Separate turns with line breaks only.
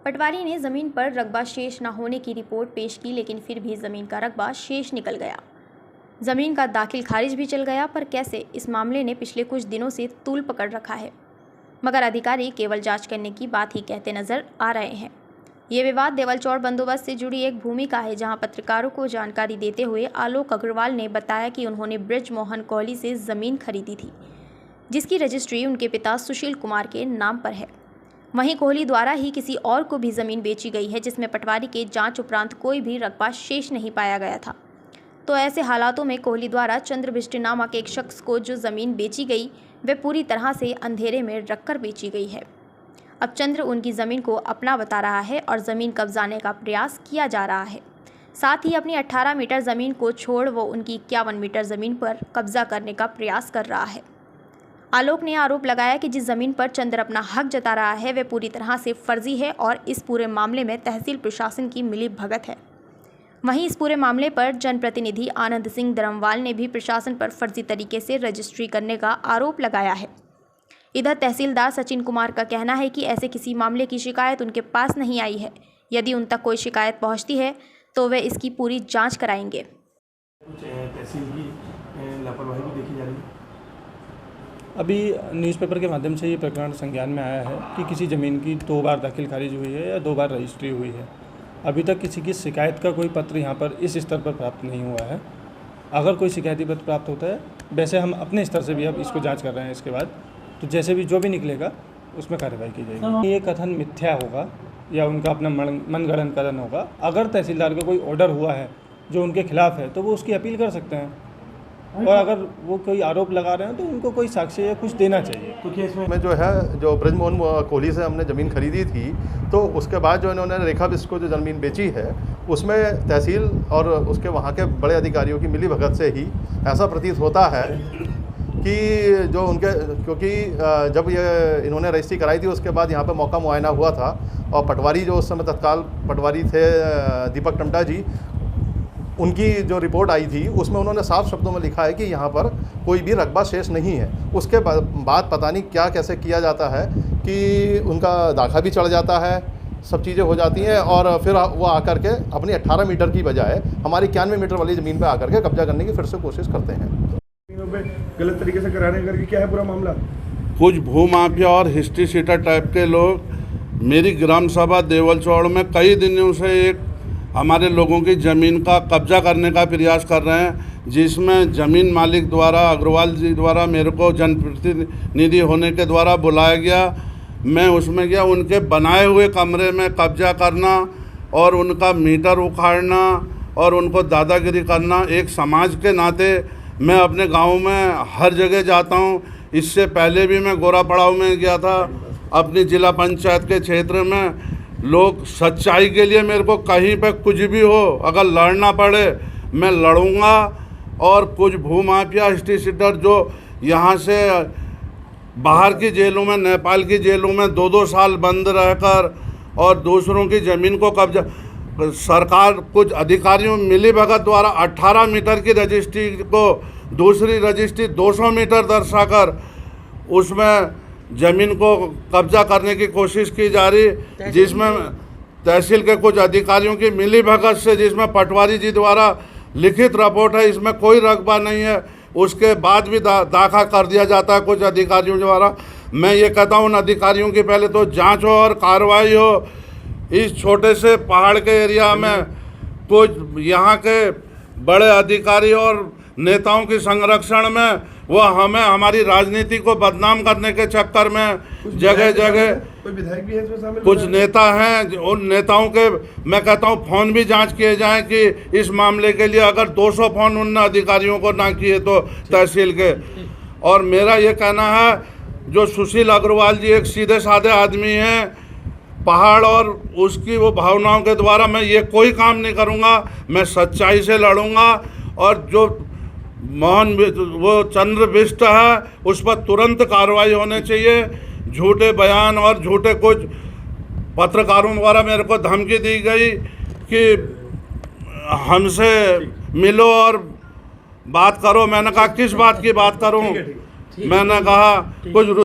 पटवारी ने जमीन पर रकबा शेष न होने की रिपोर्ट पेश की, लेकिन फिर भी जमीन का रकबा शेष निकल गया। जमीन का दाखिल खारिज भी चल गया, पर कैसे, इस मामले ने पिछले कुछ दिनों से तूल पकड़ रखा है, मगर अधिकारी केवल जांच करने की बात ही कहते नजर आ रहे हैं। ये विवाद देवलचौड़ बंदोबस्त से जुड़ी एक भूमि का है, जहां पत्रकारों को जानकारी देते हुए आलोक अग्रवाल ने बताया कि उन्होंने ब्रिज मोहन कोहली से ज़मीन खरीदी थी, जिसकी रजिस्ट्री उनके पिता सुशील कुमार के नाम पर है। वहीं कोहली द्वारा ही किसी और को भी ज़मीन बेची गई है, जिसमें पटवारी के जांच उपरांत कोई भी रकबा शेष नहीं पाया गया था। तो ऐसे हालातों में कोहली द्वारा चंद्र बिष्ट नामक एक शख्स को जो ज़मीन बेची गई, वह पूरी तरह से अंधेरे में रखकर बेची गई है। अब चंद्र उनकी ज़मीन को अपना बता रहा है और ज़मीन कब्जाने का प्रयास किया जा रहा है। साथ ही अपनी 18 मीटर ज़मीन को छोड़ वो उनकी 51 मीटर ज़मीन पर कब्जा करने का प्रयास कर रहा है। आलोक ने आरोप लगाया कि जिस ज़मीन पर चंद्र अपना हक जता रहा है, वह पूरी तरह से फर्जी है और इस पूरे मामले में तहसील प्रशासन की मिलीभगत है। वहीं इस पूरे मामले पर जनप्रतिनिधि आनंद सिंह धर्मवाल ने भी प्रशासन पर फर्जी तरीके से रजिस्ट्री करने का आरोप लगाया है। इधर तहसीलदार सचिन कुमार का कहना है कि ऐसे किसी मामले की शिकायत उनके पास नहीं आई है। यदि उन तक कोई शिकायत पहुंचती है तो वे इसकी पूरी जांच कराएंगे।
तहसील की लापरवाही भी देखी जा रही है।
अभी न्यूज़पेपर के माध्यम से ये प्रकरण संज्ञान में आया है कि किसी ज़मीन की 2 बार दाखिल खारिज हुई है या 2 बार रजिस्ट्री हुई है। अभी तक किसी की शिकायत का कोई पत्र यहाँ पर इस स्तर पर प्राप्त नहीं हुआ है। अगर कोई शिकायती पत्र प्राप्त होता है, वैसे हम अपने स्तर से भी अब इसको जांच कर रहे हैं। इसके बाद तो जैसे भी जो भी निकलेगा उसमें कार्रवाई की जाएगी। ये कथन मिथ्या होगा या उनका अपना मनगढ़ंत कथन होगा। अगर तहसीलदार का कोई ऑर्डर हुआ है जो उनके खिलाफ है तो वो उसकी अपील कर सकते हैं, और अगर वो कोई आरोप लगा रहे हैं तो उनको कोई साक्ष्य या कुछ देना चाहिए।
क्योंकि
इसमें जो है, जो ब्रिज मोहन कोहली से हमने ज़मीन खरीदी थी, तो उसके बाद जो इन्होंने रेखा बिष्ट को जो ज़मीन बेची है, उसमें तहसील और उसके वहाँ के बड़े अधिकारियों की मिलीभगत से ही ऐसा प्रतीत होता है कि जो उनके, क्योंकि जब ये इन्होंने रजिस्ट्री कराई थी उसके बाद यहाँ पे मौका मुआयना हुआ था, और पटवारी जो उस समय तत्काल पटवारी थे दीपक टमटा जी, उनकी जो रिपोर्ट आई थी उसमें उन्होंने साफ शब्दों में लिखा है कि यहाँ पर कोई भी रकबा शेष नहीं है। उसके बाद पता नहीं क्या कैसे किया जाता है कि उनका दाखा भी चढ़ जाता है, सब चीज़ें हो जाती हैं, और फिर वो आकर के अपनी 18 मीटर की बजाय हमारी 91 मीटर वाली ज़मीन पर आकर के कब्जा करने की फिर से कोशिश करते हैं।
गलत तरीके से कराने करके क्या है पूरा मामला?
कुछ भूमाफिया और हिस्ट्री सीटर टाइप के लोग मेरी ग्राम सभा देवलचौड़ में कई दिनों से एक हमारे लोगों की ज़मीन का कब्जा करने का प्रयास कर रहे हैं, जिसमें ज़मीन मालिक द्वारा, अग्रवाल जी द्वारा मेरे को जनप्रतिनिधि होने के द्वारा बुलाया गया। मैं उसमें गया, उनके बनाए हुए कमरे में कब्जा करना और उनका मीटर उखाड़ना और उनको दादागिरी करना। एक समाज के नाते मैं अपने गांव में हर जगह जाता हूं। इससे पहले भी मैं गोरा पड़ाव में गया था, अपनी जिला पंचायत के क्षेत्र में। लोग सच्चाई के लिए मेरे को कहीं पे कुछ भी हो, अगर लड़ना पड़े मैं लड़ूंगा। और कुछ भूमाफिया हिस्ट्री सीटर जो यहाँ से बाहर की जेलों में, नेपाल की जेलों में 2-2 साल बंद रहकर और दूसरों की ज़मीन को कब्जा, सरकार कुछ अधिकारियों मिलीभगत द्वारा 18 मीटर की रजिस्ट्री को दूसरी रजिस्ट्री 200 मीटर दर्शाकर उसमें ज़मीन को कब्जा करने की कोशिश की जा रही, जिसमें तहसील के कुछ अधिकारियों की मिलीभगत से, जिसमें पटवारी जी द्वारा लिखित रिपोर्ट है, इसमें कोई रकबा नहीं है, उसके बाद भी दाखा कर दिया जाता है कुछ अधिकारियों द्वारा। मैं ये कहता हूँ उन अधिकारियों की पहले तो जांच हो और कार्रवाई हो। इस छोटे से पहाड़ के एरिया में कुछ यहाँ के बड़े अधिकारी और नेताओं के संरक्षण में वो हमें, हमारी राजनीति को बदनाम करने के चक्कर में जगह जगह
विधायक भी है इसमें शामिल,
कुछ नेता हैं। उन नेताओं के मैं कहता हूँ फ़ोन भी जांच किए जाएं कि इस मामले के लिए अगर 200 फ़ोन उन अधिकारियों को ना किए तो तहसील के। और मेरा ये कहना है, जो सुशील अग्रवाल जी एक सीधे साधे आदमी हैं, पहाड़ और उसकी वो भावनाओं के द्वारा मैं ये कोई काम नहीं करूँगा। मैं सच्चाई से लड़ूंगा, और जो वो चंद्र बिष्ट है उस पर तुरंत कार्रवाई होनी चाहिए। झूठे बयान और झूठे कुछ पत्रकारों द्वारा मेरे को धमकी दी गई कि हमसे मिलो और बात करो। मैंने कहा किस बात की बात करूं? मैंने कहा कुछ